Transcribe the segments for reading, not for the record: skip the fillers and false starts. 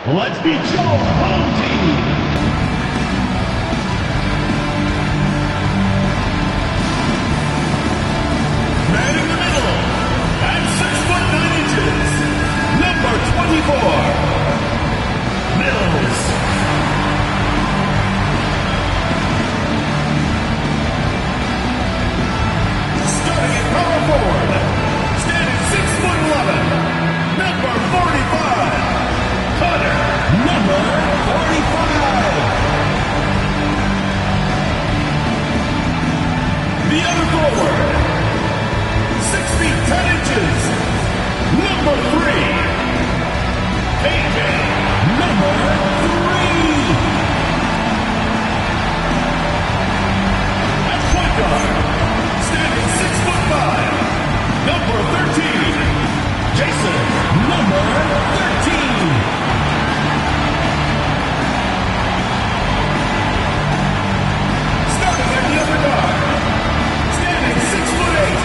Let's meet your home team. Man in the middle, at 6'9", number 24, Mills. Starting at power forward, standing 6'11", number 45. Cutter, number 45. The other forward, 6 feet 10 inches, number 3. KJ, number 3. At point guard, standing 6'5", number 13. Jason, number 13. The other guard, standing 6'8",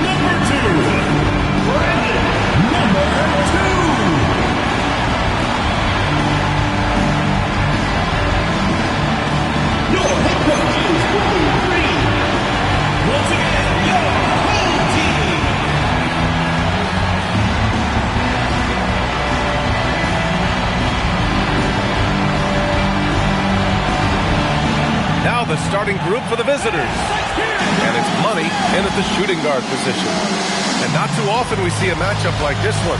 number 2, Brandon, number 2. Your head coach is Blue Green. Once again, your home team. Now the starting group for the visitors. And it's Money in at the shooting guard position. And not too often we see a matchup like this one.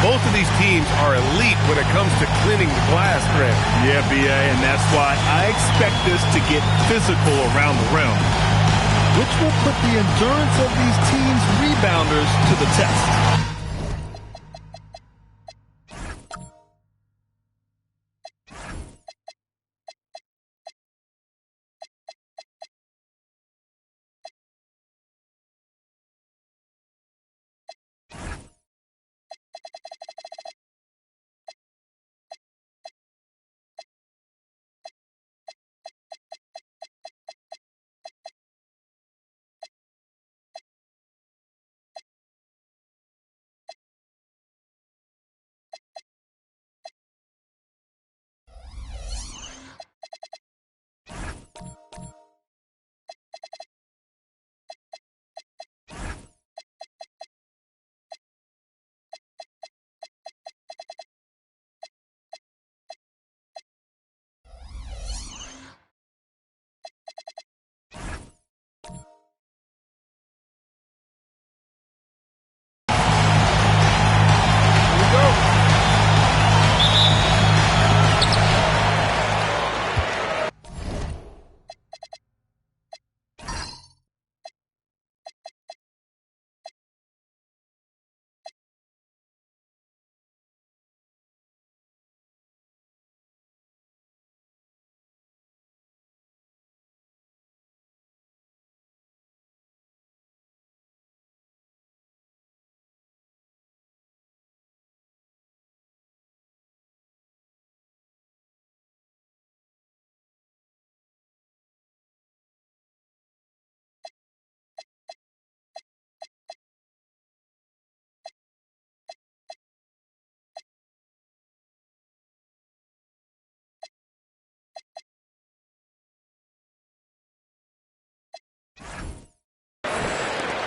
Both of these teams are elite when it comes to cleaning the glass, Grant. Yeah, BA, and that's why I expect this to get physical around the rim, which will put the endurance of these teams' rebounders to the test.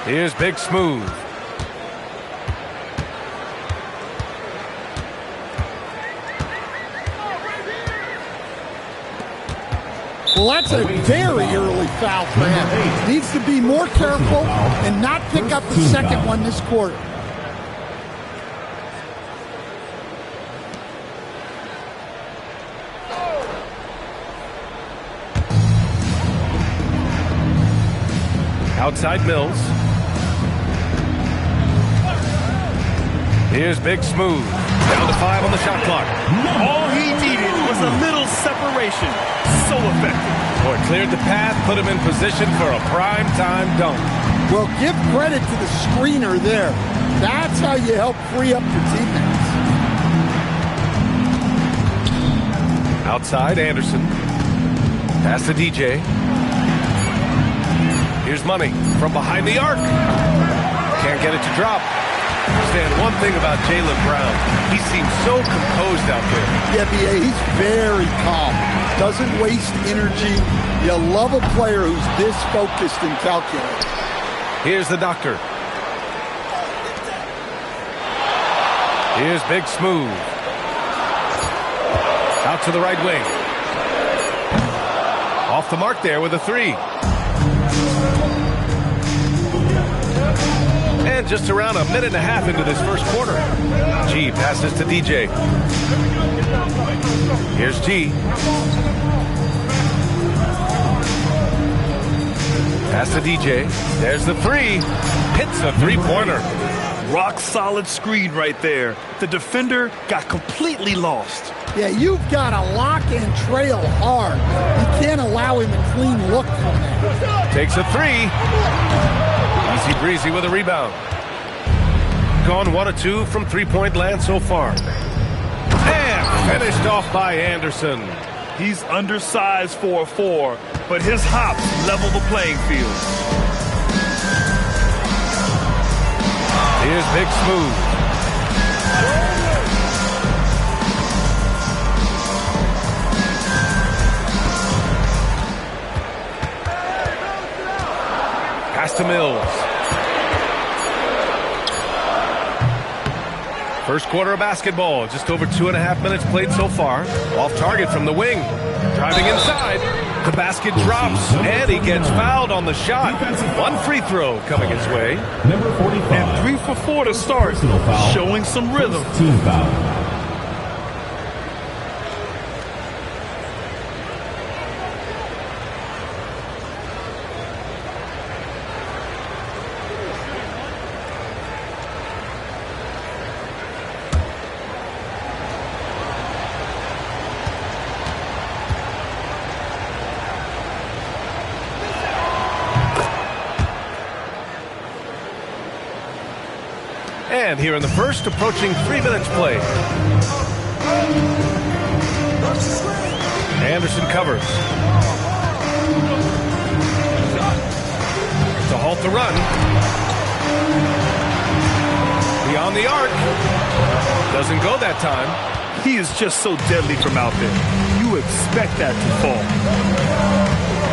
Here's Big Smooth. Well, that's a very early foul for him. Needs to be more careful and not pick up the second one this quarter. Outside Mills. Here's Big Smooth. Down to 5 on the shot clock. All he needed was a little separation. So effective. Boy, cleared the path, put him in position for a prime-time dunk. Well, give credit to the screener there. That's how you help free up your teammates. Outside Anderson. Pass to DJ. Here's Money from behind the arc. Can't get it to drop. Stan, one thing about Jaylen Brown, he seems so composed out there. Yeah, B.A., he's very calm. Doesn't waste energy. You love a player who's this focused and calculated. Here's the doctor. Here's Big Smooth. Out to the right wing. Off the mark there with a three. And just around a minute and a half into this first quarter. G passes to DJ. Here's G. Pass to DJ. There's the three. Hits a three-pointer. Rock solid screen right there. The defender got completely lost. Yeah, you've got to lock and trail hard. You can't allow him a clean look from that. Takes a three. Easy breezy with a rebound. Gone 1 of 2 from three-point land so far. And finished off by Anderson. He's undersized for a 4, but his hops level the playing field. Here's Big Smooth. Pass to Mills. First quarter of basketball, just over 2.5 minutes played so far. Off target from the wing. Driving inside. The basket drops, and he gets fouled on the shot. One free throw coming his way. Number 45. And 3 for 4 to start, showing some rhythm. Team foul. And here in the first, approaching 3 minutes played. Anderson covers. To halt the run. Beyond the arc. Doesn't go that time. He is just so deadly from out there. You expect that to fall.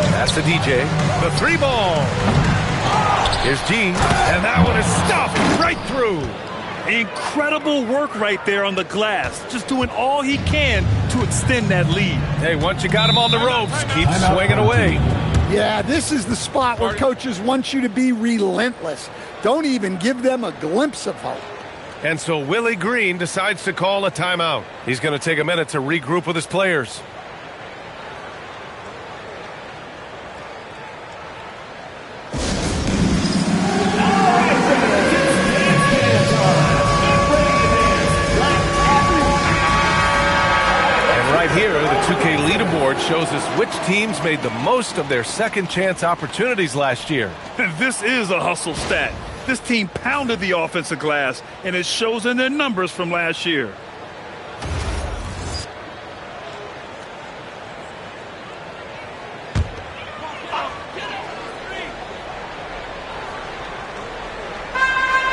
Pass to DJ. The three ball. Here's G. And that one is stuffed right through. Incredible work right there on the glass. Just doing all he can to extend that lead. Hey, once you got him on the ropes, keep swinging away. Yeah, this is the spot where coaches want you to be relentless. Don't even give them a glimpse of hope. And so Willie Green decides to call a timeout. He's going to take a minute to regroup with his players. Here, the 2K leaderboard shows us which teams made the most of their second chance opportunities last year. This is a hustle stat. This team pounded the offensive glass, and it shows in their numbers from last year.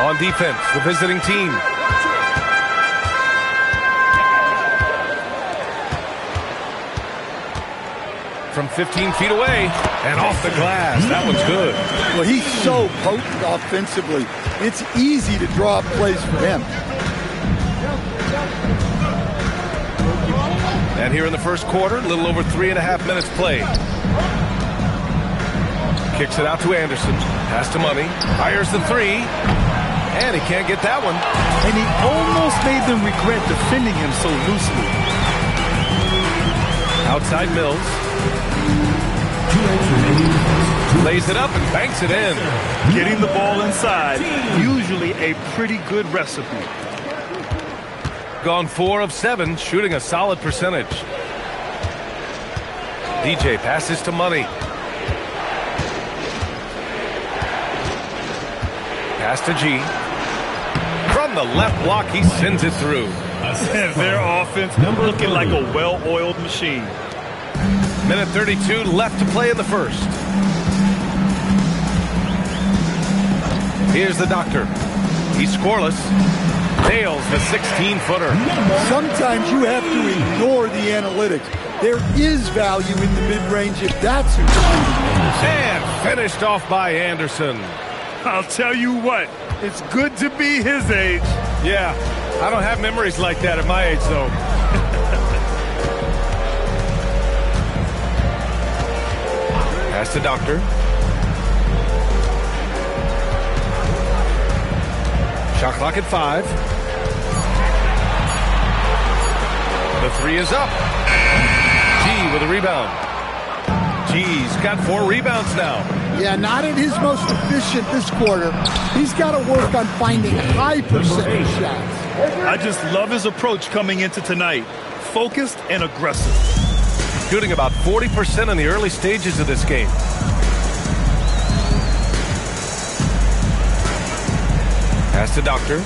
On defense, the visiting team. From 15 feet away and off the glass. That one's good. Well, he's so potent offensively. It's easy to draw up plays for him. And here in the first quarter, a little over 3.5 minutes played. Kicks it out to Anderson. Pass to Money. Fires the three. And he can't get that one. And he almost made them regret defending him so loosely. Outside Mills. Lays it up and banks it in. Getting the ball inside, usually a pretty good recipe. Gone 4 of 7, shooting a solid percentage. DJ passes to Money. Pass to G. From the left block, he sends it through. Their offense looking like a well-oiled machine. Minute 32 left to play in the first. Here's the doctor. He's scoreless. Nails the 16-footer. Sometimes you have to ignore the analytics. There is value in the mid-range if that's who's shooting. And finished off by Anderson. I'll tell you what, it's good to be his age. Yeah, I don't have memories like that at my age, though. Pass to Doctor. Shot clock at 5. The 3 is up. G with a rebound. G's got 4 rebounds now. Yeah, not at his most efficient this quarter. He's got to work on finding high percentage shots. I just love his approach coming into tonight. Focused and aggressive. Shooting about 40% in the early stages of this game. Pass to Doctor.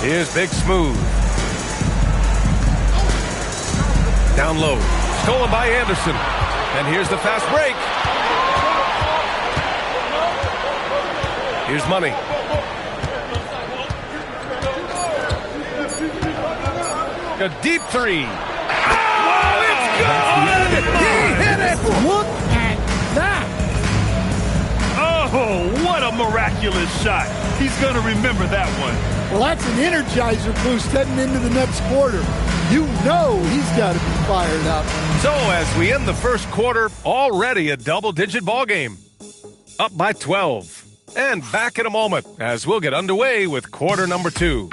Here's Big Smooth. Down low. Stolen by Anderson. And here's the fast break. Here's Money. A deep 3. Oh, it's good! He hit it! Look at that! Oh, what a miraculous shot. He's going to remember that one. Well, that's an energizer boost heading into the next quarter. You know he's got to be fired up. So as we end the first quarter, already a double-digit ball game. Up by 12. And back in a moment as we'll get underway with quarter number 2.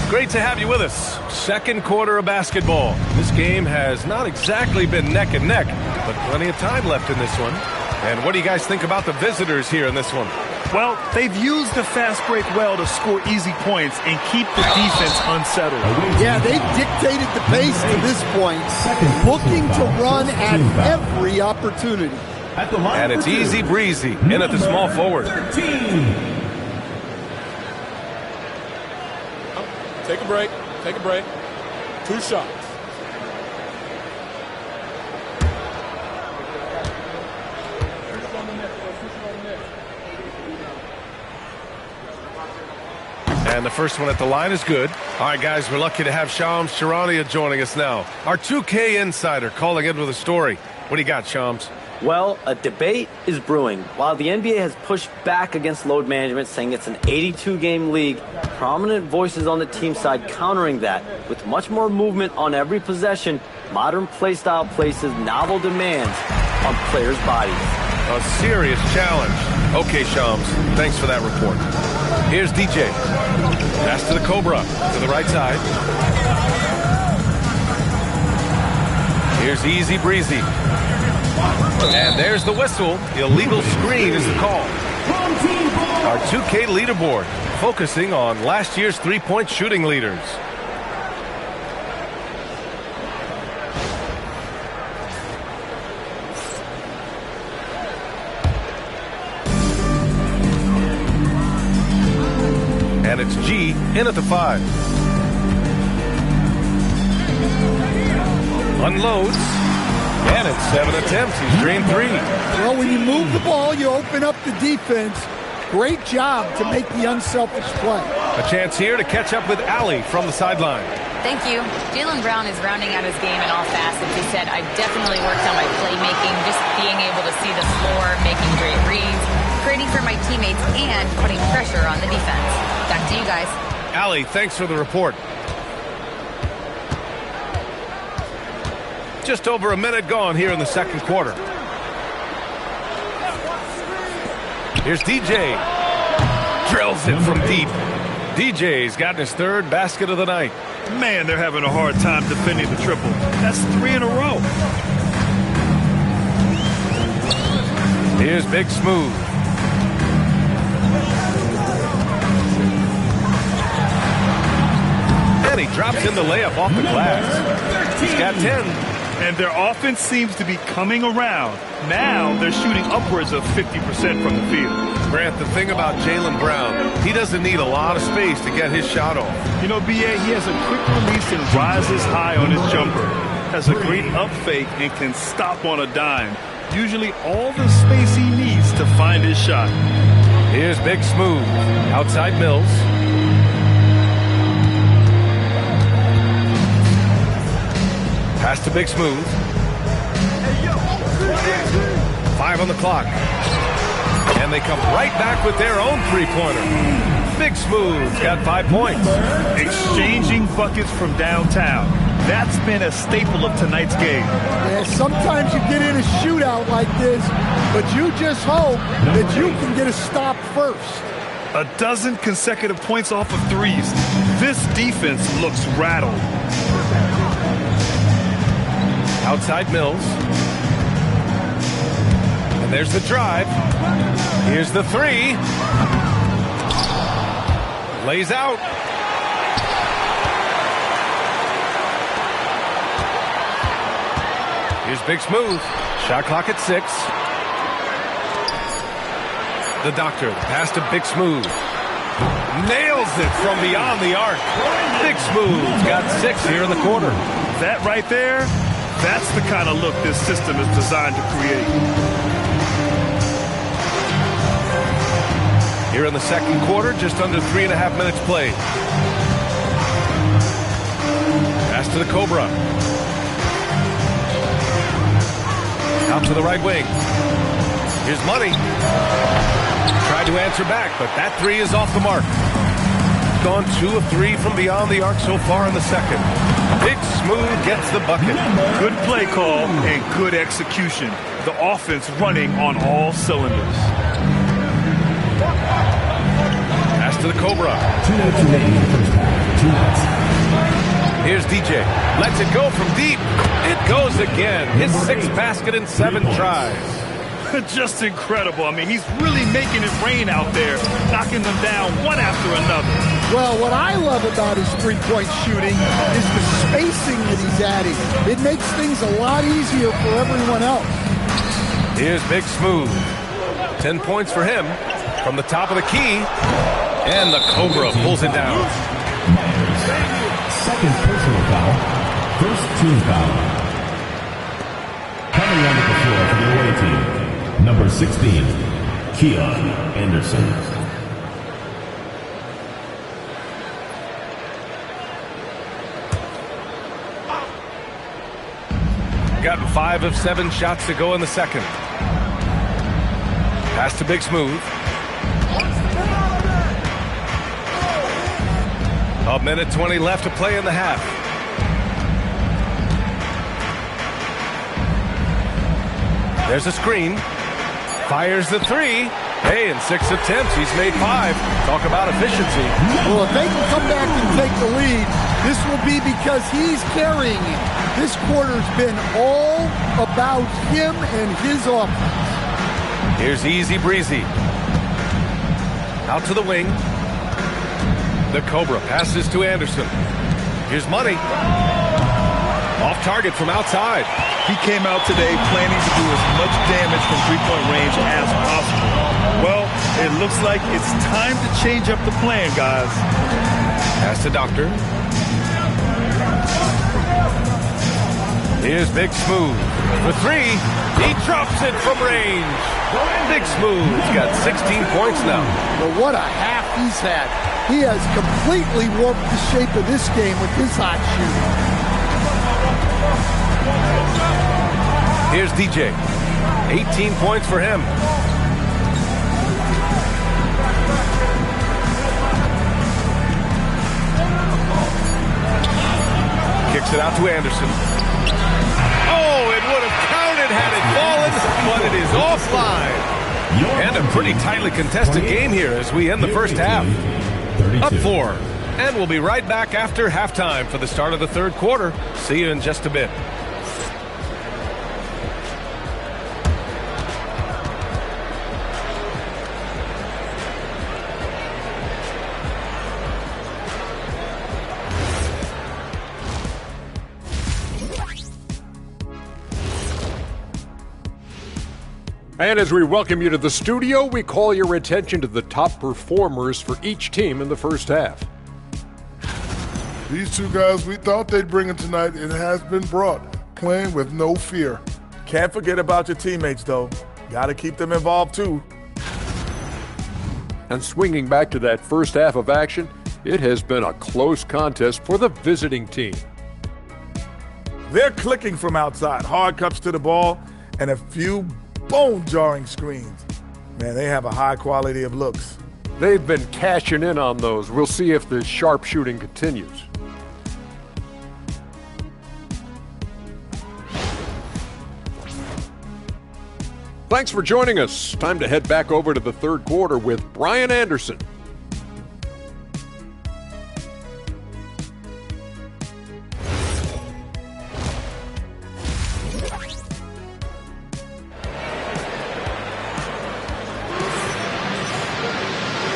Great to have you with us. Second quarter of basketball. This game has not exactly been neck and neck, but plenty of time left in this one. And what do you guys think about the visitors here in this one? Well, they've used the fast break well to score easy points and keep the defense unsettled. Yeah, they've dictated the pace to this point, looking to run at every opportunity. And it's easy breezy in at the small forward. Take a break. Take a break. 2 shots. And the first one at the line is good. All right, guys, we're lucky to have Shams Charania joining us now. Our 2K insider calling in with a story. What do you got, Shams? Well, a debate is brewing. While the NBA has pushed back against load management, saying it's an 82-game league, prominent voices on the team side countering that. With much more movement on every possession, modern play style places novel demands on players' bodies. A serious challenge. Okay, Shams, thanks for that report. Here's DJ. Pass to the Cobra, to the right side. Here's Easy Breezy. And there's the whistle. Illegal screen is the call. Our 2K leaderboard, focusing on last year's three-point shooting leaders. And it's G in at the 5. Unloads. And it's 7 attempts. He's drained 3. Well, when you move the ball, you open up the defense. Great job to make the unselfish play. A chance here to catch up with Allie from the sideline. Thank you. Jaylen Brown is rounding out his game in all facets. He said, I've definitely worked on my playmaking, just being able to see the floor, making great reads, creating for my teammates, and putting pressure on the defense. Back to you guys. Allie, thanks for the report. Just over a minute gone here in the second quarter. Here's DJ. Drills it from deep. DJ's gotten his 3rd basket of the night. Man, they're having a hard time defending the triple. That's 3 in a row. Here's Big Smooth. And he drops in the layup off the glass. He's got 10. And their offense seems to be coming around. Now they're shooting upwards of 50% from the field. Grant, the thing about Jaylen Brown, he doesn't need a lot of space to get his shot off. You know, B.A., he has a quick release and rises high on his jumper. Has a great up fake and can stop on a dime. Usually all the space he needs to find his shot. Here's Big Smooth. Outside Mills. Pass to Big Smooth. 5 on the clock. And they come right back with their own three-pointer. Big Smooth's got 5 points. Exchanging buckets from downtown. That's been a staple of tonight's game. Yeah, sometimes you get in a shootout like this, but you just hope that you can get a stop first. A dozen consecutive points off of threes. This defense looks rattled. Outside Mills. And there's the drive. Here's the three. Lays out. Here's Big Smooth. Shot clock at 6. The Doctor, the pass to Big Smooth. Nails it from beyond the arc. Big Smooth's got 6 here in the quarter. That right there, that's the kind of look this system is designed to create. Here in the second quarter, just under 3.5 minutes played. Pass to the Cobra. Out to the right wing. Here's Money. Tried to answer back, but that three is off the mark. Gone 2 of 3 from beyond the arc so far in the second. Big Smooth gets the bucket. Good play call and good execution. The offense running on all cylinders. Pass to the Cobra. 2:02 in the first half. 2 minutes. Here's DJ. Lets it go from deep. It goes again. His 6th basket in 7 tries. Just incredible. I mean, he's really making it rain out there, knocking them down one after another. Well, what I love about his three-point shooting is the spacing that he's adding. It makes things a lot easier for everyone else. Here's Big Smooth. 10 points for him from the top of the key. And the Cobra pulls it down. Second personal foul. First team foul. Coming onto the floor for the away team. Number 16, Keon Anderson. Gotten 5 of 7 shots to go in the second. Pass to Big Smooth. A minute 20 left to play in the half. There's a screen. Fires the three. Hey, in 6 attempts, he's made 5. Talk about efficiency. Well, if they can come back and take the lead, this will be because he's carrying it. This quarter's been all about him and his offense. Here's Easy Breezy. Out to the wing. The Cobra passes to Anderson. Here's Money. Off target from outside. He came out today planning to do as much damage from three-point range as possible. Well, it looks like it's time to change up the plan, guys. Pass to Doctor. Here's Big Smooth. For 3, he drops it from range. Big Smooth's got 16 points now. But what a half he's had. He has completely warped the shape of this game with his hot shooting. Here's DJ. 18 points for him. Kicks it out to Anderson. Oh, it would have counted had it fallen, but it is offline. And a pretty tightly contested game here as we end the first half. Up 4. And we'll be right back after halftime for the start of the third quarter. See you in just a bit. And as we welcome you to the studio, we call your attention to the top performers for each team in the first half. These two guys we thought they'd bring it tonight, it has been brought, playing with no fear. Can't forget about your teammates, though. Got to keep them involved, too. And swinging back to that first half of action, it has been a close contest for the visiting team. They're clicking from outside, hard cuts to the ball, and a few bone-jarring screens. Man, they have a high quality of looks. They've been cashing in on those. We'll see if the sharp shooting continues. Thanks for joining us. Time to head back over to the third quarter with Brian Anderson.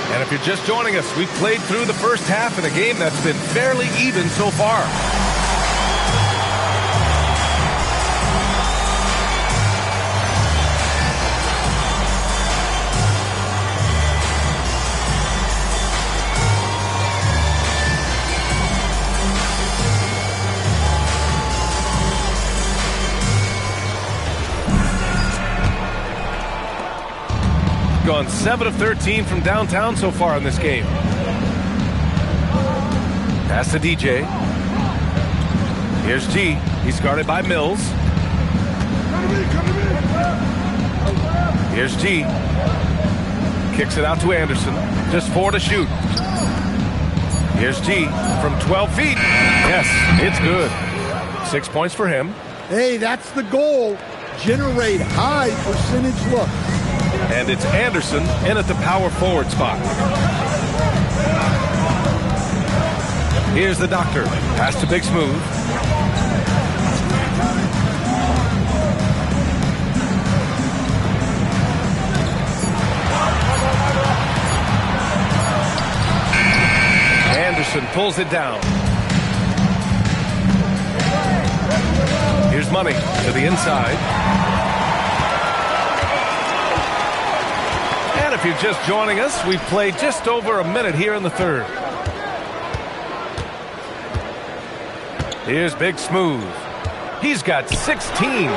And if you're just joining us, we've played through the first half in a game that's been fairly even so far. Gone 7 of 13 from downtown so far in this game. Pass to DJ. Here's G. He's guarded by Mills. Here's G. Kicks it out to Anderson. Just 4 to shoot. Here's G from 12 feet. Yes, it's good. 6 points for him. Hey, that's the goal. Generate high percentage looks. And it's Anderson in at the power forward spot. Here's the Doctor. Pass to Big Smooth. Anderson pulls it down. Here's Money to the inside. If you're just joining us, we've played just over a minute here in the third. Here's Big Smooth. He's got 16.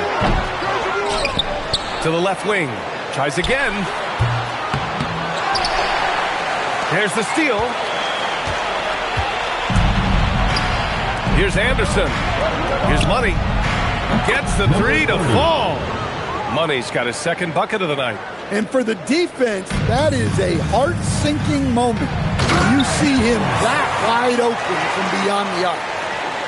To the left wing. Tries again. Here's the steal. Here's Anderson. Here's Money. Gets the 3 to fall. Money's got his second bucket of the night. And for the defense, that is a heart-sinking moment. You see him that wide open from beyond the arc.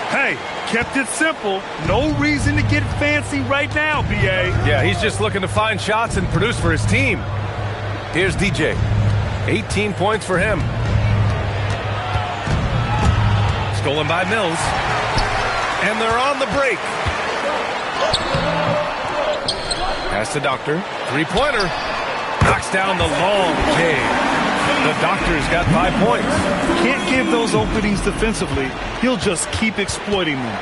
Hey, kept it simple. No reason to get fancy right now, BA. Yeah, he's just looking to find shots and produce for his team. Here's DJ. 18 points for him. Stolen by Mills. And they're on the break. Pass to Doctor. Three-pointer. Knocks down the long J. The Doctor's got 5 points. Can't give those openings defensively. He'll just keep exploiting them.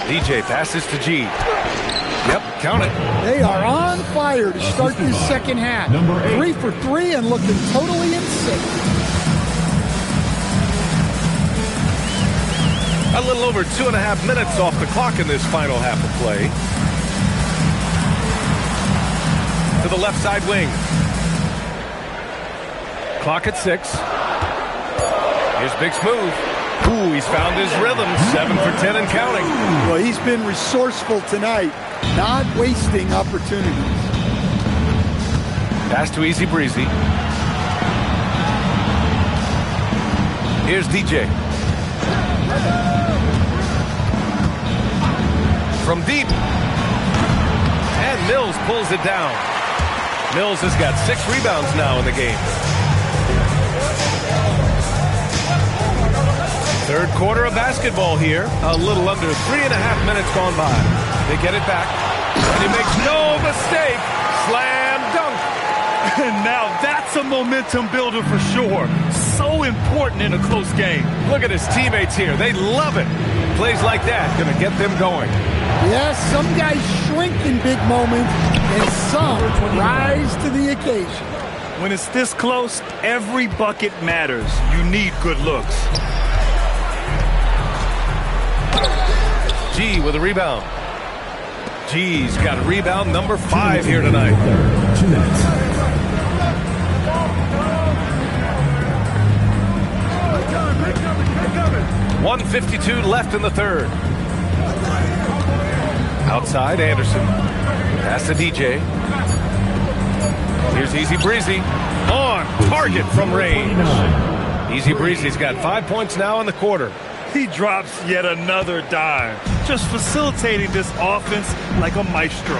DJ passes to G. Yep, count it. They are on fire to start this second half. 3 for 3 and looking totally in sync. A little over 2.5 minutes off the clock in this final half of play. To the left side wing. Clock at 6. Here's Big Smooth. Ooh, he's found his rhythm. 7 for 10 and counting. Well, he's been resourceful tonight, not wasting opportunities. Pass to Easy Breezy. Here's DJ. From deep. And Mills pulls it down. Mills has got 6 rebounds now in the game. Third quarter of basketball here. A little under 3.5 minutes gone by. They get it back. And he makes no mistake. Slam dunk. And now that's a momentum builder for sure. So important in a close game. Look at his teammates here. They love it. plays like that going to get them going. Yes, some guys shrink in big moments, and some rise to the occasion. When it's this close, every bucket matters. You need good looks. G with a rebound. G's got rebound number 5 here tonight. 2 minutes. .152 left in the third. Outside, Anderson. Pass to DJ. Here's Easy Breezy. On target from range. Easy Breezy's got 5 points now in the quarter. He drops yet another dime, just facilitating this offense like a maestro.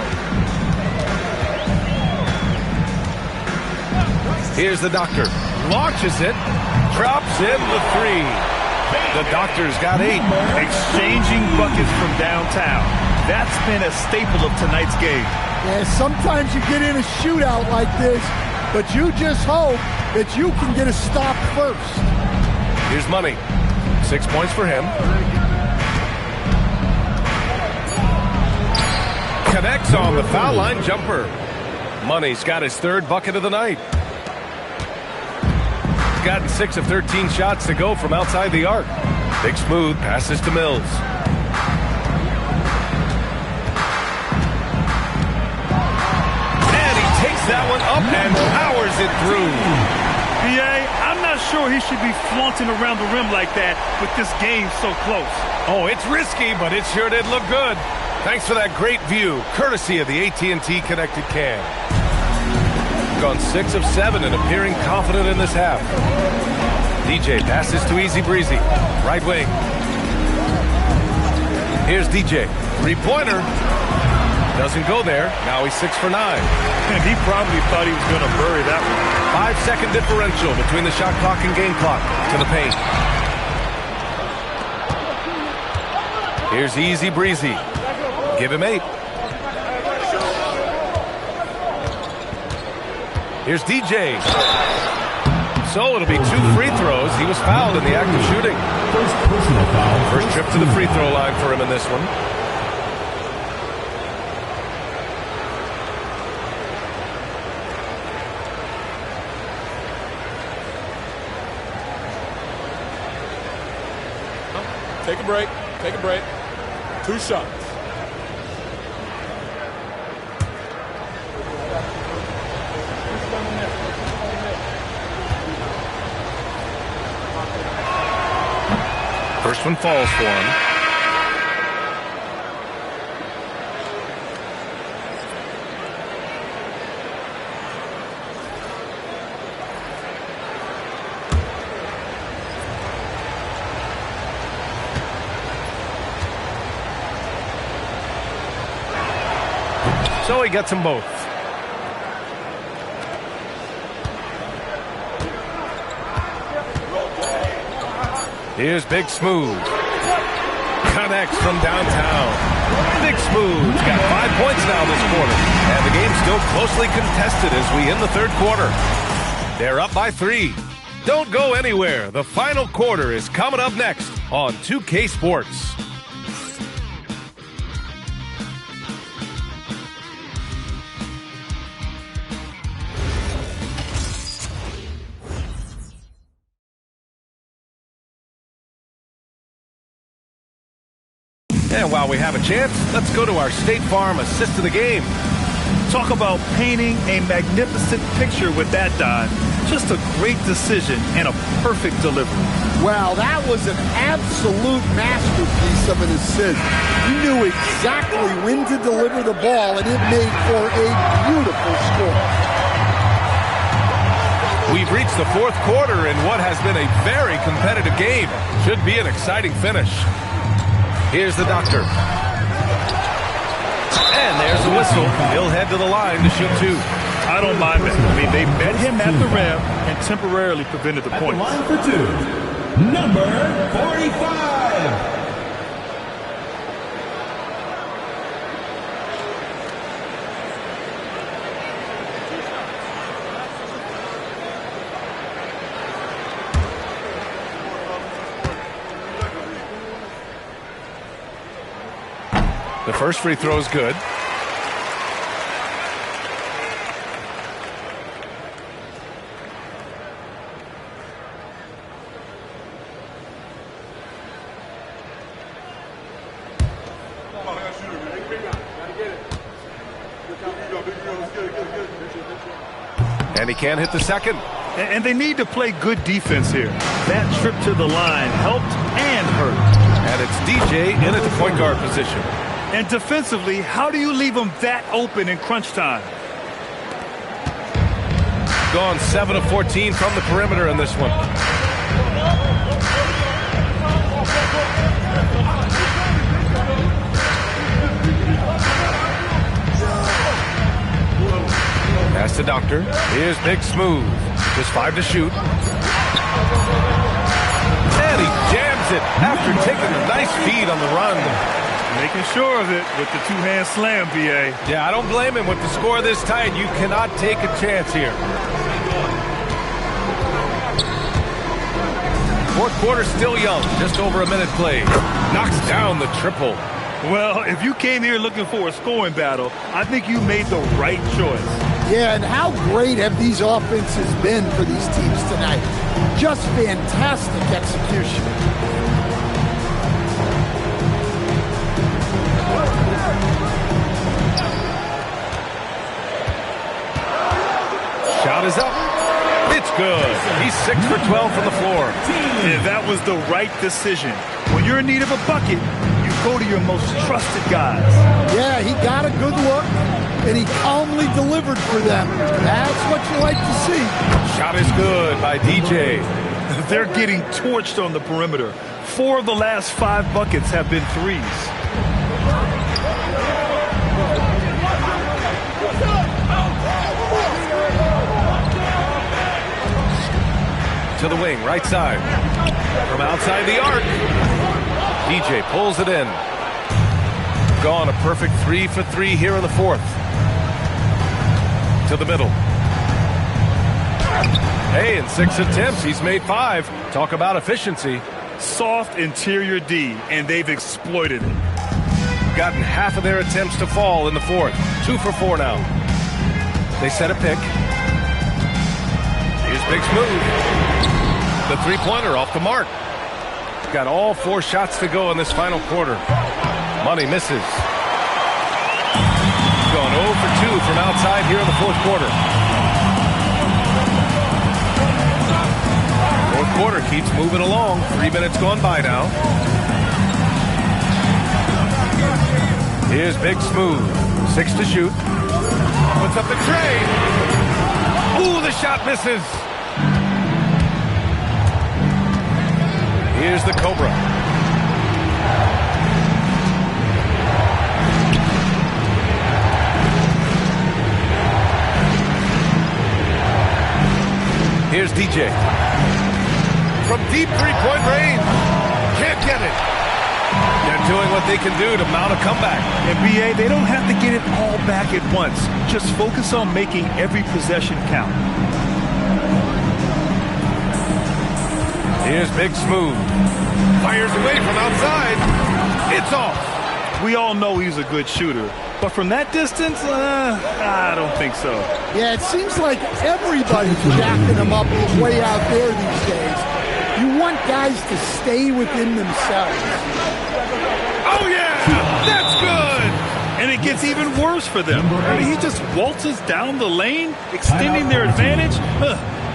Here's the Doctor. Launches it. Drops in the 3. The Doctor's got 8. Exchanging buckets from downtown. That's been a staple of tonight's game. Yeah, sometimes you get in a shootout like this, but you just hope that you can get a stop first. Here's Money. 6 points for him. Connects on the foul line jumper. Money's got his 3rd bucket of the night. He's gotten 6 of 13 shots to go from outside the arc. Big Smooth passes to Mills. And he takes that one up and powers it through. BA, I'm not sure he should be flaunting around the rim like that with this game so close. Oh, it's risky, but it sure did look good. Thanks for that great view, courtesy of the AT&T Connected Cam. Gone 6 of 7 and appearing confident in this half. DJ passes to Easy Breezy, right wing. Here's DJ, 3-pointer. Doesn't go there. Now he's 6 for 9. And he probably thought he was going to bury that one. 5-second differential between the shot clock and game clock. To the paint. Here's Easy Breezy. Give him 8. Here's DJ. So it'll be 2 free throws. He was fouled in the act of shooting. First personal foul. First trip to the free throw line for him in this one. Take a break. Take a break. 2 shots. First one falls for him. So he gets them both. Here's Big Smooth. Connects from downtown. Big Smooth's got 5 points now this quarter. And the game's still closely contested as we end the third quarter. They're up by 3. Don't go anywhere. The final quarter is coming up next on 2K Sports. And while we have a chance, let's go to our State Farm assist of the game. Talk about painting a magnificent picture with that dive. Just a great decision and a perfect delivery. Wow, that was an absolute masterpiece of an assist. He knew exactly when to deliver the ball, and it made for a beautiful score. We've reached the fourth quarter in what has been a very competitive game. Should be an exciting finish. Here's the Doctor. And there's the whistle. He'll head to the line to shoot 2. I don't mind that. I mean, they met him at the rim and temporarily prevented the points. Line for 2, number 45. The first free throw is good. And he can't hit the second. And they need to play good defense here. That trip to the line helped and hurt. And it's DJ in at the point guard position. And defensively, how do you leave them that open in crunch time? Gone 7 of 14 from the perimeter in this one. Pass to Doctor. Here's Big Smooth. Just 5 to shoot. And he jams it after taking a nice feed on the run. Making sure of it with the two-hand slam, BA. Yeah, I don't blame him. With the score this tight, you cannot take a chance here. Fourth quarter still young. Just over a minute played. Knocks down the triple. Well, if you came here looking for a scoring battle, I think you made the right choice. Yeah, and how great have these offenses been for these teams tonight? Just fantastic execution. Shot is up. It's good. He's 6 for 12 from the floor. And that was the right decision. When you're in need of a bucket, you go to your most trusted guys. Yeah, he got a good look, and he calmly delivered for them. That's what you like to see. Shot is good by DJ. They're getting torched on the perimeter. 4 of the last 5 buckets have been threes. To the wing, right side. From outside the arc. DJ pulls it in. Gone a perfect 3 for 3 here in the fourth. To the middle. Hey, in 6 attempts, he's made 5. Talk about efficiency. Soft interior D, and they've exploited it. Gotten half of their attempts to fall in the fourth. 2 for 4 now. They set a pick. Here's Big Smooth. The three-pointer off the mark. Got all 4 shots to go in this final quarter. Money misses. Going 0 for 2 from outside here in the fourth quarter. Fourth quarter keeps moving along. 3 minutes gone by now. Here's Big Smooth. 6 to shoot. Puts up the tray. Ooh, the shot misses. Here's the Cobra. Here's DJ. From deep three-point range. Can't get it. They're doing what they can do to mount a comeback. And BA, they don't have to get it all back at once. Just focus on making every possession count. Here's Big Smooth. Fires away from outside. It's off. We all know he's a good shooter. But from that distance, I don't think so. Yeah, it seems like everybody's jacking him up way out there these days. You want guys to stay within themselves. Oh, yeah! That's good! And it gets even worse for them. I mean, he just waltzes down the lane, extending their advantage.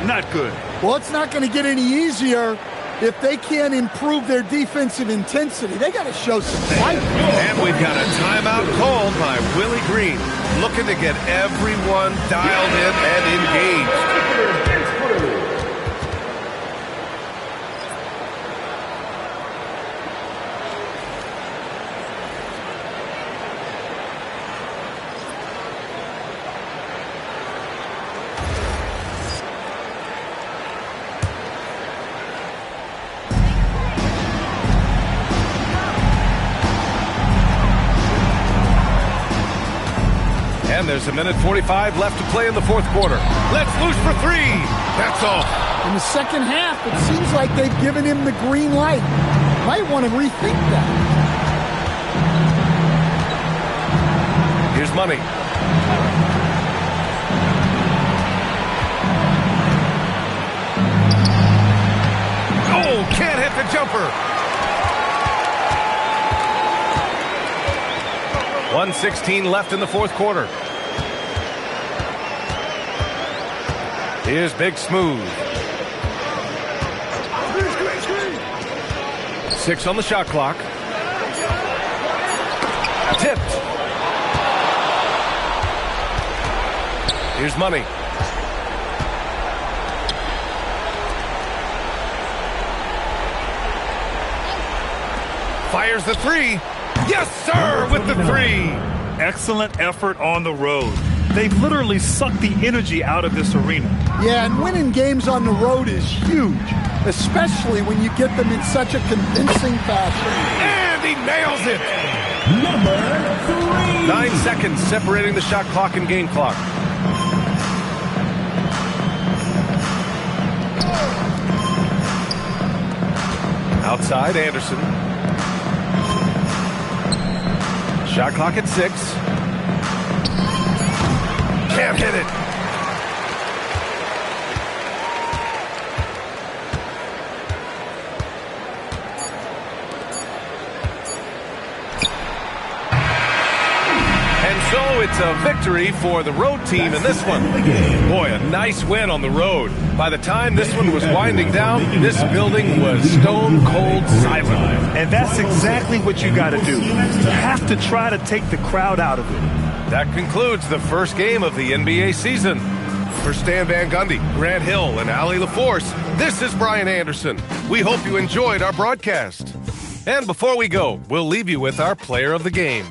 Not good. Well, it's not going to get any easier if they can't improve their defensive intensity. They got to show some fight. And we've got a timeout called by Willie Green, looking to get everyone dialed in and engaged. And there's a minute 45 left to play in the fourth quarter. Let's loose for 3. That's all. In the second half, it seems like they've given him the green light. Might want to rethink that. money. Oh, can't hit the jumper. 1:16 left in the fourth quarter. Here's Big Smooth. 6 on the shot clock. Tipped. Here's Money. Fires the three. Yes, sir, with the three. Excellent effort on the road. They've literally sucked the energy out of this arena. Yeah, and winning games on the road is huge, especially when you get them in such a convincing fashion. And he nails it. Number 3. 9 seconds separating the shot clock and game clock. Outside, Anderson. Shot clock at 6. Can't hit it. And so it's a victory for the road team in this one. Boy, a nice win on the road. By the time this one was winding down, this building was stone cold silent. And that's exactly what you got to do. You have to try to take the crowd out of it. That concludes the first game of the NBA season. For Stan Van Gundy, Grant Hill, and Allie LaForce, this is Brian Anderson. We hope you enjoyed our broadcast. And before we go, we'll leave you with our player of the game.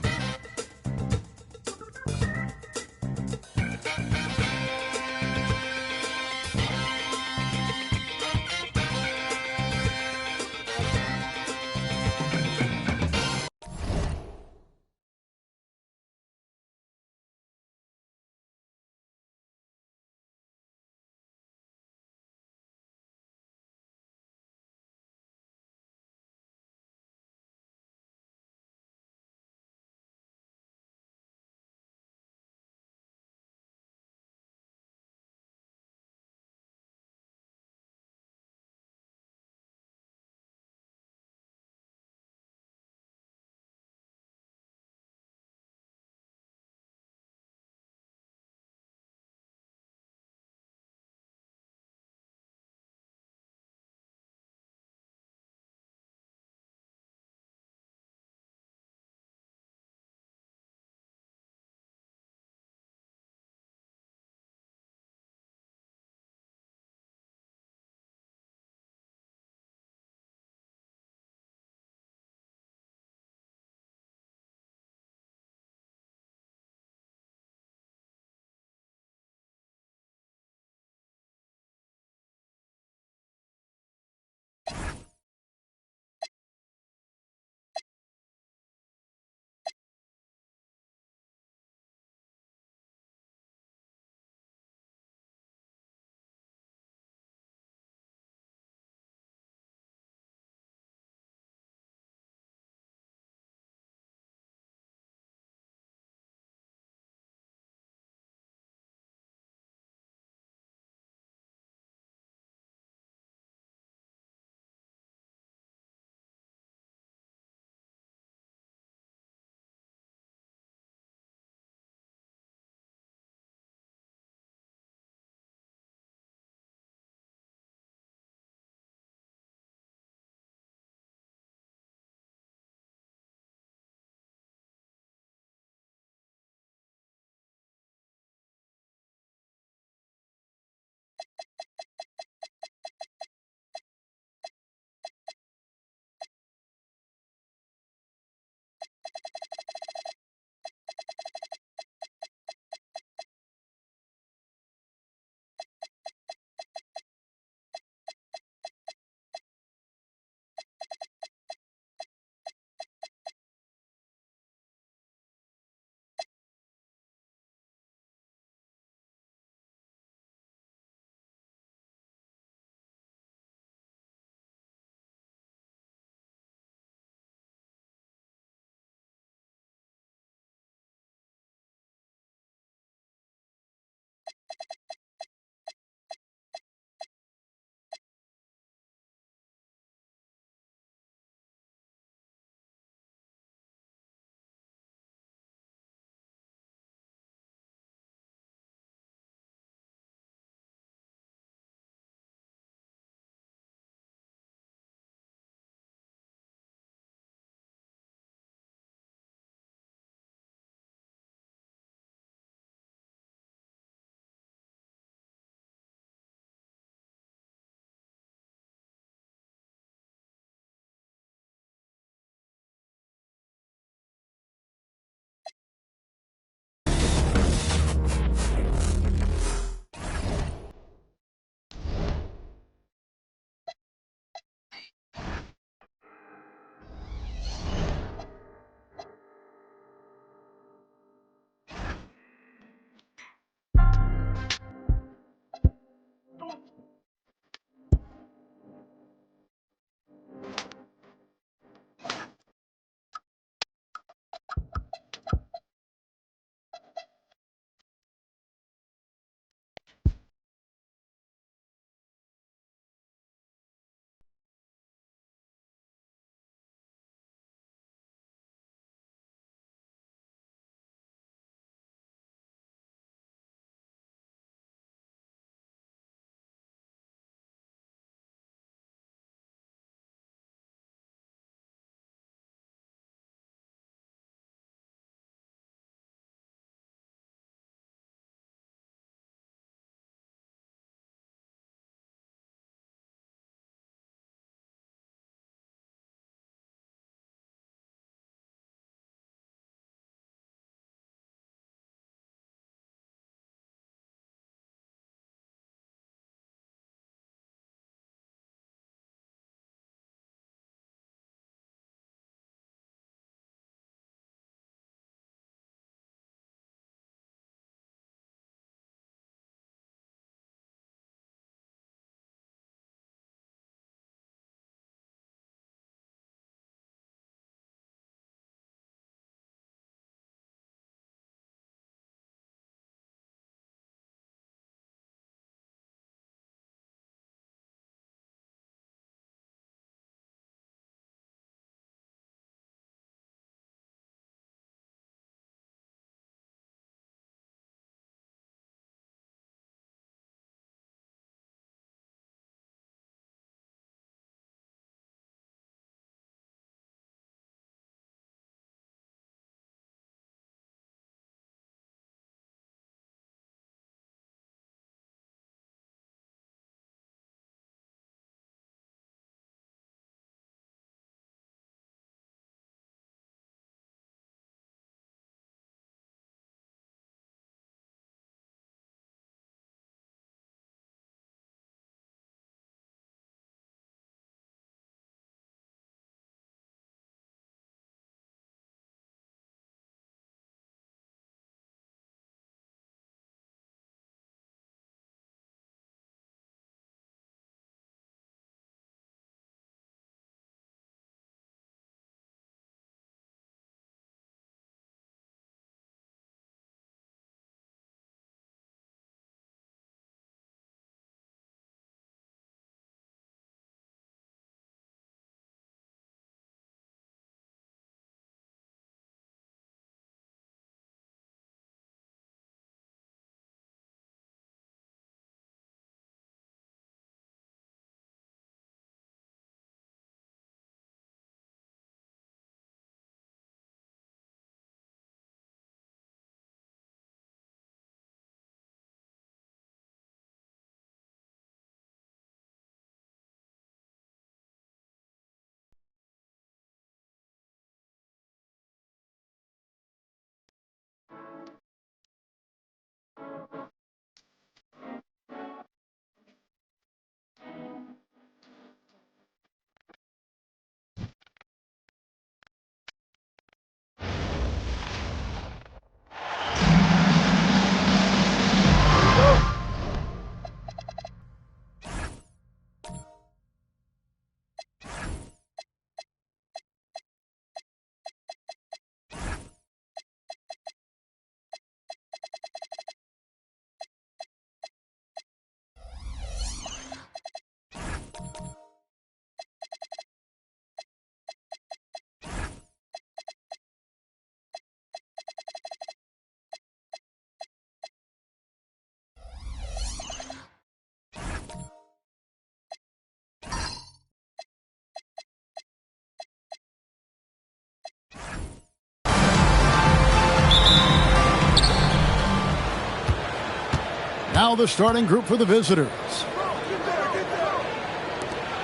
Now the starting group for the visitors.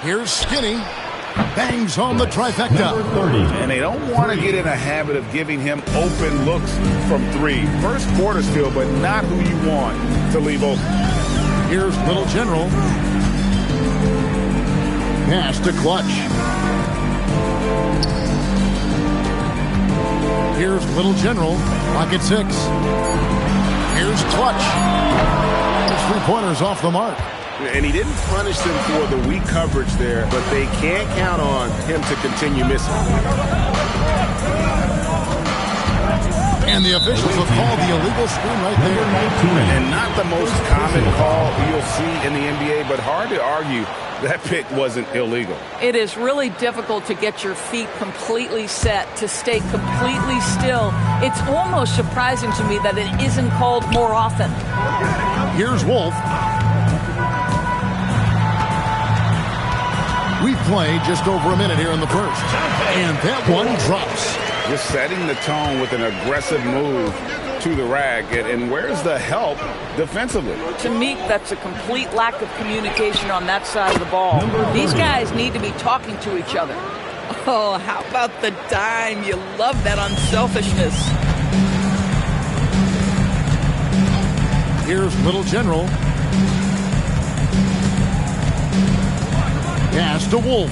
Here's Skinny. Bangs home the trifecta. And they don't want to get in a habit of giving him open looks from three. First quarter still, but not who you want to leave open. Here's Little General. Pass to Clutch. Here's Little General. Pocket 6. Here's Clutch. His three-pointers off the mark. And he didn't punish them for the weak coverage there, but they can't count on him to continue missing. And the officials have called the illegal screen right there. And not the most common call you'll see in the NBA, but hard to argue that pick wasn't illegal. It is really difficult to get your feet completely set, to stay completely still. It's almost surprising to me that it isn't called more often. Here's Wolf. We've played just over a minute here in the first. And that one drops. Just setting the tone with an aggressive move to the rack. And where's the help defensively? To me, that's a complete lack of communication on that side of the ball. These guys need to be talking to each other. Oh, how about the dime? You love that unselfishness. Here's Little General. Pass to Wolf.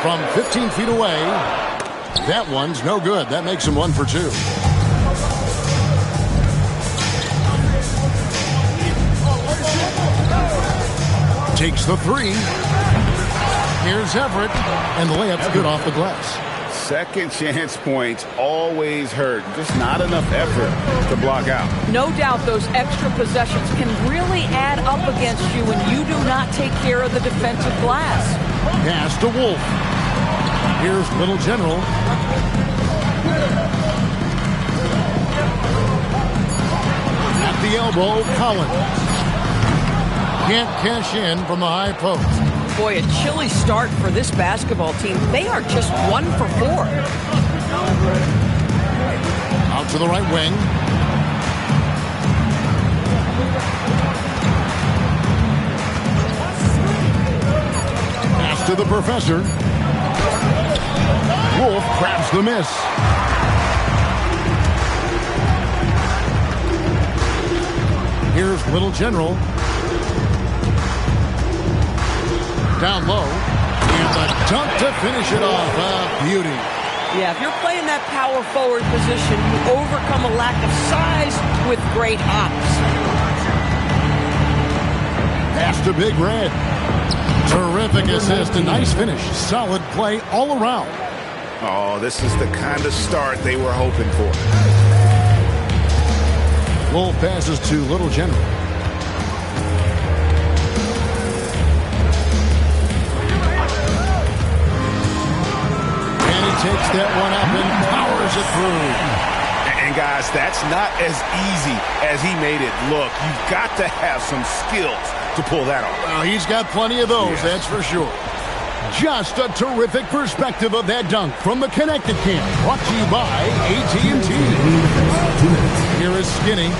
From 15 feet away. That one's no good. That makes him 1 for 2. Takes the three. Here's Everett. And the layup's good off the glass. Second chance points always hurt. Just not enough effort to block out. No doubt those extra possessions can really add up against you when you do not take care of the defensive glass. Pass to Wolf. Here's Little General. At the elbow, Collins. Can't cash in from the high post. Boy, a chilly start for this basketball team. They are just 1 for 4. Out to the right wing. Pass to the professor. Wolf grabs the miss. Here's Little General. Down low. And the dunk to finish it off. Beauty. Yeah, if you're playing that power forward position, you overcome a lack of size with great hops. Pass to Big Red. Terrific assist. A nice finish. Solid play all around. Oh, this is the kind of start they were hoping for. Wolf passes to Little General. And he takes that one up and powers it through. And guys, that's not as easy as he made it look. You've got to have some skills to pull that off. Well, he's got plenty of those, that's for sure. Just a terrific perspective of that dunk from the Connected Camp. Brought to you by AT&T. Here is Skinny.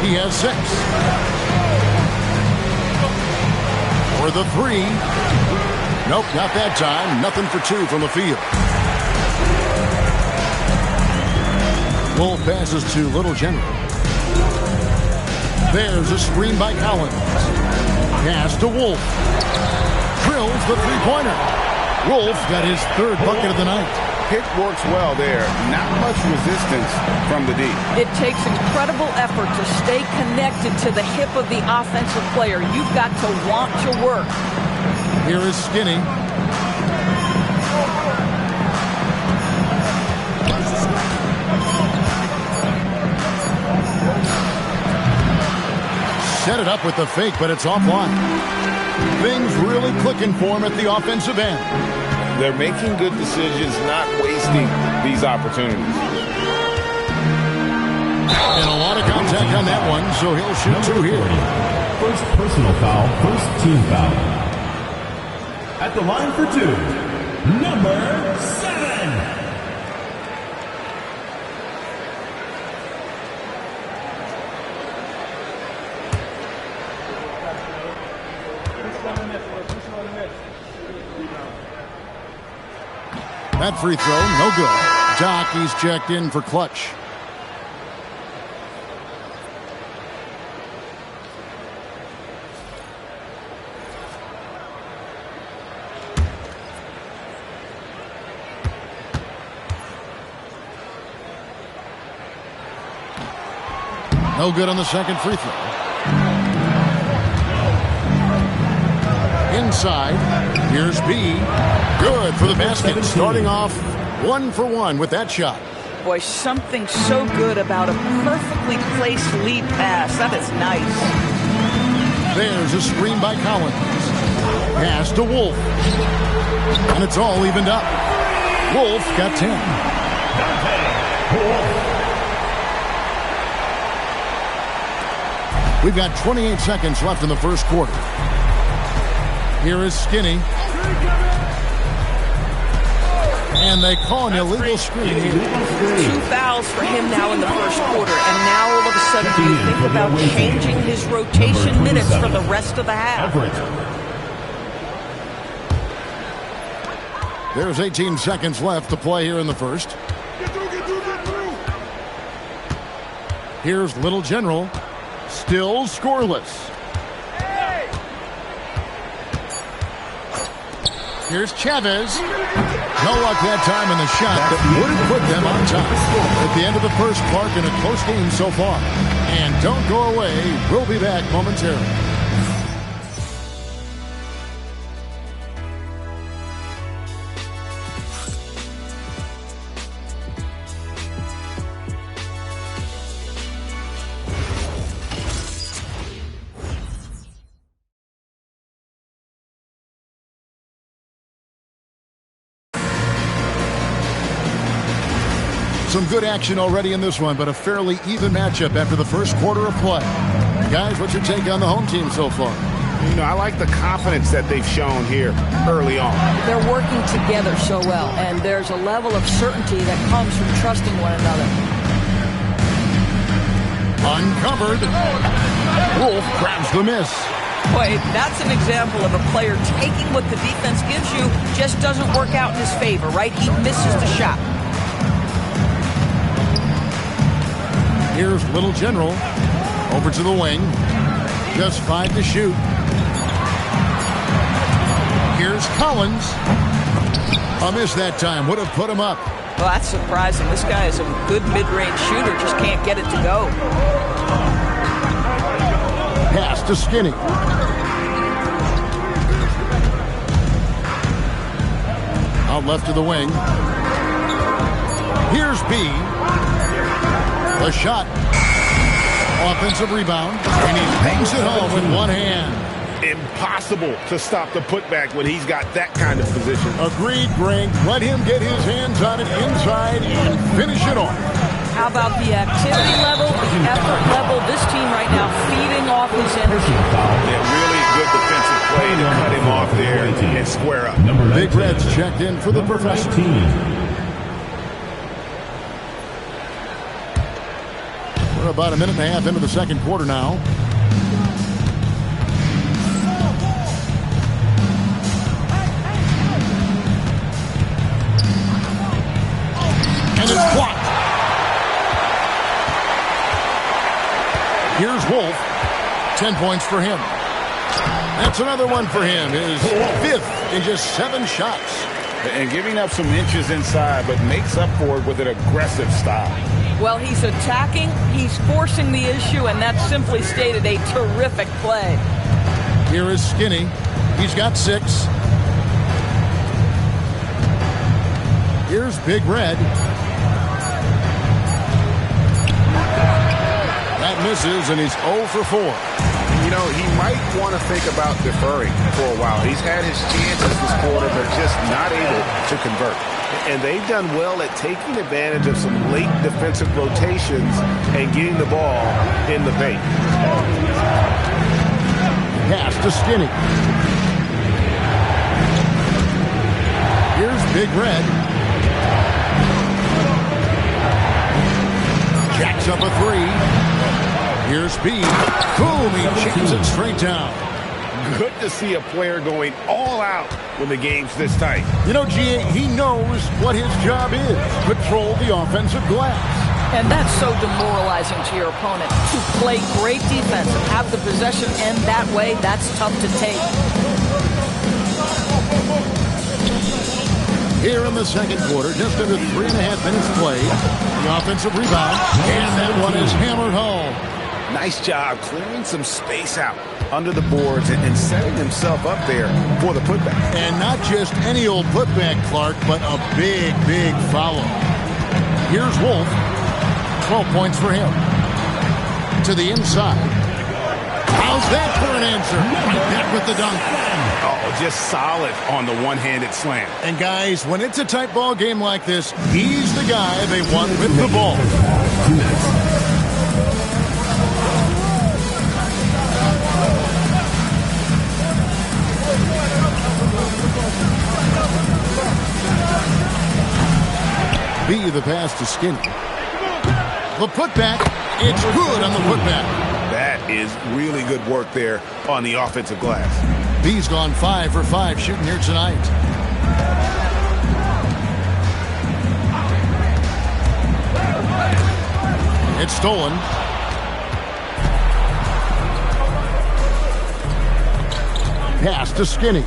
He has 6. For the 3. Nope, not that time. Nothing for 2 from the field. Wolf passes to Little General. There's a screen by Collins. Pass to Wolf. Drills the three-pointer. Wolf got his 3rd bucket of the night. Pick works well there. Not much resistance from the D. It takes incredible effort to stay connected to the hip of the offensive player. You've got to want to work. Here is Skinny. Set it up with the fake, but it's offline. Things really clicking for him at the offensive end. They're making good decisions, not wasting these opportunities. And a lot of contact on that one, so he'll shoot 2 here. First personal foul, first team foul. At the line for 2, number 7. That free throw, no good. Doc, he's checked in for clutch. No good on the second free throw. Inside, here's B. Good for the basket. Starting off 1 for 1 with that shot. Boy, something so good about a perfectly placed lead pass. That is nice. There's a screen by Collins. Pass to Wolf. And it's all evened up. Wolf got 10. We've got 28 seconds left in the first quarter. Here is Skinny. And they call an illegal screen here. 2 fouls for him now in the first quarter. And now all of a sudden, do you think about changing his rotation minutes for the rest of the half? There's 18 seconds left to play here in the first. Here's Little General. Still scoreless. Here's Chavez. No luck that time in the shot that wouldn't put them on top. At the end of the first, Clark, in a close game so far. And don't go away. We'll be back momentarily. Some good action already in this one, but a fairly even matchup after the first quarter of play. Guys, what's your take on the home team so far? You know, I like the confidence that they've shown here early on. They're working together so well, and there's a level of certainty that comes from trusting one another. Uncovered. Wolf grabs the miss. Boy, that's an example of a player taking what the defense gives you, just doesn't work out in his favor, right? He misses the shot. Here's Little General. Over to the wing. Just 5 to shoot. Here's Collins. A miss that time. Would have put him up. Well, that's surprising. This guy is a good mid-range shooter. Just can't get it to go. Pass to Skinny. Out left to the wing. Here's B. The shot. Offensive rebound. And he bangs it home with one hand. Impossible to stop the putback when he's got that kind of position. Agreed, Greg. Let him get his hands on it inside and finish it off. How about the activity level, the effort level? This team right now feeding off his energy. Yeah, really good defensive play to cut him off there and square up. Big Red's checked in for the professor. We're about a minute and a half into the second quarter now. And it's blocked. Here's Wolf. 10 points for him. That's another one for him. His 5th in just 7 shots. And giving up some inches inside, but makes up for it with an aggressive style. Well, he's attacking, he's forcing the issue, and that's simply stated a terrific play. Here is Skinny. He's got 6. Here's Big Red. That misses, and he's 0 for 4. You know, he might want to think about deferring for a while. He's had his chances this quarter, but just not able to convert. And they've done well at taking advantage of some late defensive rotations and getting the ball in the paint. Pass to Skinny. Here's Big Red. Jacks up a 3. Here's B. Boom, he jams it straight down. Good to see a player going all out when the game's this tight. You know, G.A., he knows what his job is. Control the offensive glass. And that's so demoralizing to your opponent. To play great defense and have the possession end that way, that's tough to take. Here in the second quarter, just under 3.5 minutes played. The offensive rebound, and that one is hammered home. Nice job clearing some space out under the boards and setting himself up there for the putback. And not just any old putback, Clark, but a big, big foul. Here's Wolf. 12 points for him. To the inside. How's that for an answer? Right back with the dunk. Oh, just solid on the one-handed slam. And guys, when it's a tight ball game like this, he's the guy they want with the ball. 2 minutes. B, the pass to Skinny. The putback, it's good on the putback. That is really good work there on the offensive glass. B's gone 5 for 5 shooting here tonight. It's stolen. Pass to Skinny.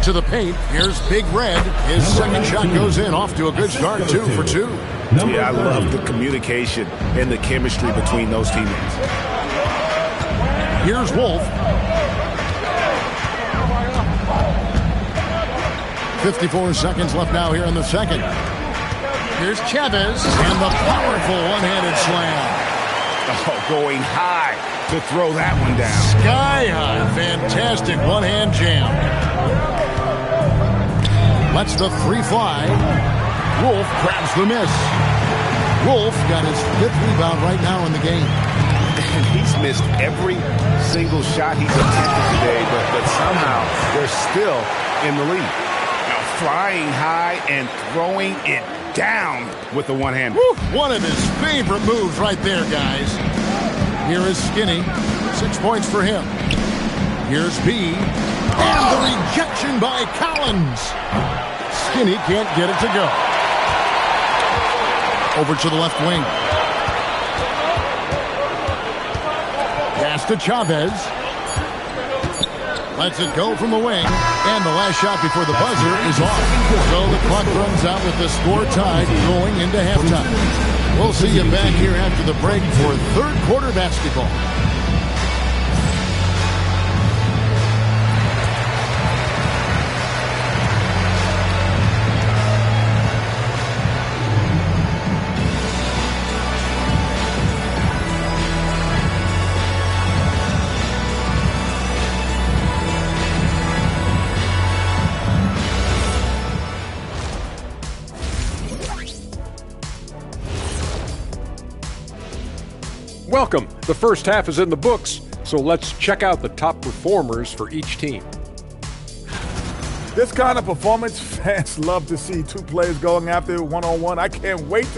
To the paint. Here's Big Red. His second shot goes in. Off to a good start. 2 for 2. Yeah, I love the communication and the chemistry between those teammates. Here's Wolf. 54 seconds left now here in the second. Here's Chavez and the powerful one-handed slam. Oh, going high to throw that one down. Sky high. Fantastic one-hand jam. Lets the 3 fly. Wolf grabs the miss. Wolf got his 5th rebound right now in the game. And he's missed every single shot he's attempted today, but somehow they're still in the lead. Now flying high and throwing it down with the one-hand. One of his favorite moves right there, guys. Here is Skinny. 6 points for him. Here's B. And the rejection by Collins. Skinny can't get it to go. Over to the left wing. Pass to Chavez. Lets it go from the wing. And the last shot before the buzzer is off. So the clock runs out with the score tied going into halftime. We'll see you back here after the break for third quarter basketball. Welcome. The first half is in the books, so let's check out the top performers for each team. This kind of performance, fans love to see two players going after it one-on-one. I can't wait to